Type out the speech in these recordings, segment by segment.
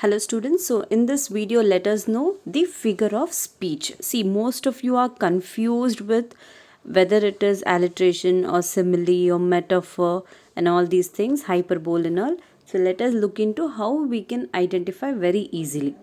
Hello students, so in this video let us know the figure of speech. See, most of you are confused with whether it is alliteration or simile or metaphor and all these things, hyperbole and all. So let us look into how we can identify very easily.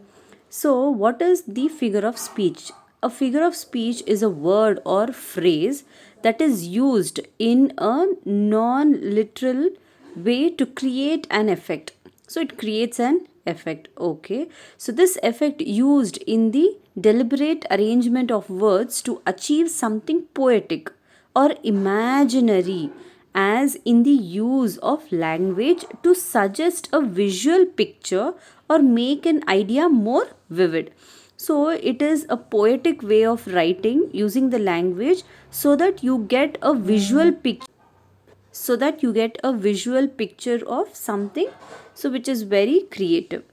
So what is the figure of speech? A figure of speech is a word or phrase that is used in a non-literal way to create an effect. So it creates an effect. Okay, so this effect used in the deliberate arrangement of words to achieve something poetic or imaginary, as in the use of language to suggest a visual picture or make an idea more vivid. So it is a poetic way of writing using the language so that you get a visual picture, of something, so which is very creative.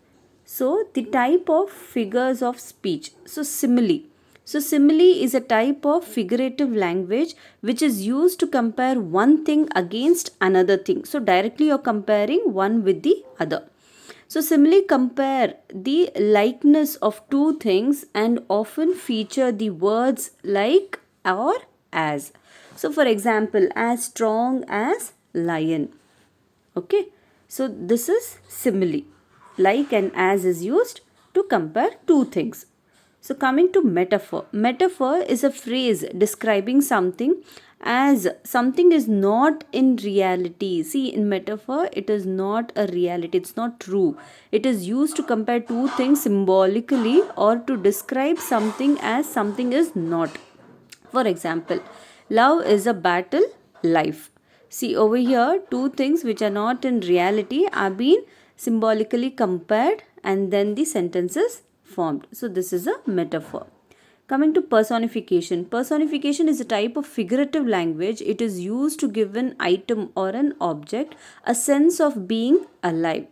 So the type of figures of speech. So simile is a type of figurative language which is used to compare one thing against another thing. So directly you're comparing one with the other. So simile compare the likeness of two things and often feature the words like or as. So for example, as strong as lion. Okay. So this is simile. Like and as is used to compare two things. So coming to metaphor. Metaphor is a phrase describing something as something is not in reality. See, in metaphor, it is not a reality. It's not true. It is used to compare two things symbolically or to describe something as something is not. For example, love is a battle life. See over here, two things which are not in reality are being symbolically compared and then the sentence is formed. So this is a metaphor. Coming to personification. Personification is a type of figurative language. It is used to give an item or an object a sense of being alive.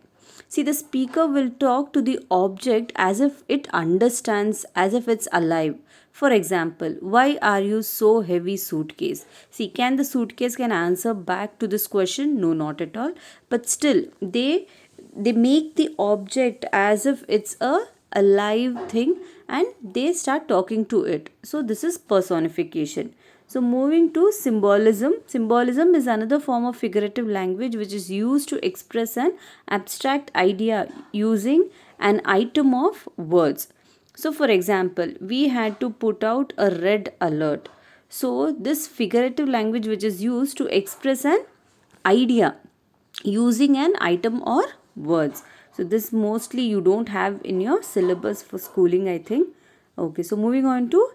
See, the speaker will talk to the object as if it understands, as if it's alive. For example, why are you so heavy suitcase? See, can the suitcase can answer back to this question? No, not at all. But still, they make the object as if it's a alive thing and they start talking to it. So this is personification. So moving to symbolism. Symbolism is another form of figurative language which is used to express an abstract idea using an item of words. So for example, we had to put out a red alert. So this figurative language which is used to express an idea using an item or words. So this mostly you don't have in your syllabus for schooling, I think. Okay, so moving on to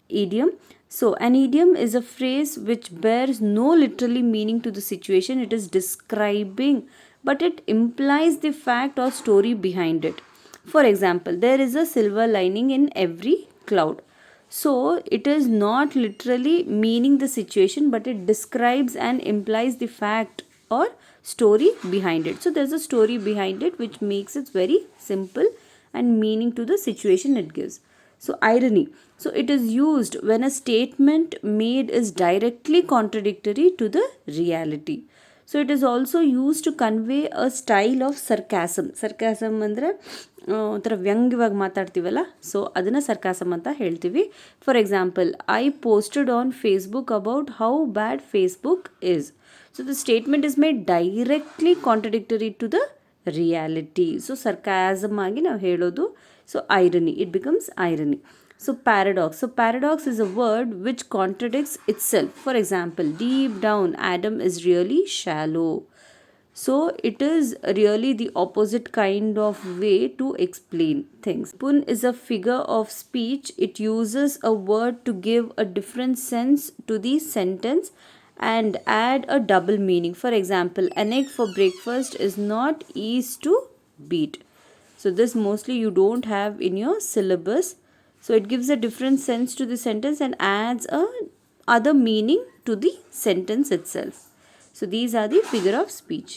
idiom. So an idiom is a phrase which bears no literally meaning to the situation it is describing, but it implies the fact or story behind it. For example, there is a silver lining in every cloud. So it is not literally meaning the situation, but it describes and implies the fact or story behind it. So there's a story behind it which makes it very simple and meaning to the situation it gives. So irony. So it is used when a statement made is directly contradictory to the reality. So it is also used to convey a style of sarcasm. Sarcasm ಅಂದರೆ ಒಂಥರ ವ್ಯಂಗ್ಯವಾಗಿ ಮಾತಾಡ್ತೀವಲ್ಲ, so ಅದನ್ನು sarcasm ಅಂತ ಹೇಳ್ತೀವಿ. For example, I posted on Facebook about how bad Facebook is. So the statement is made directly contradictory to the reality. So sarcasm ಆಗಿ ನಾವು ಹೇಳೋದು. So irony, it becomes irony. So paradox. So paradox is a word which contradicts itself. For example, deep down, Adam is really shallow. So it is really the opposite kind of way to explain things. Pun is a figure of speech. It uses a word to give a different sense to the sentence and add a double meaning. For example, an egg for breakfast is not easy to beat. So this mostly you don't have in your syllabus. So it gives a different sense to the sentence and adds a other meaning to the sentence itself. So these are the figure of speech.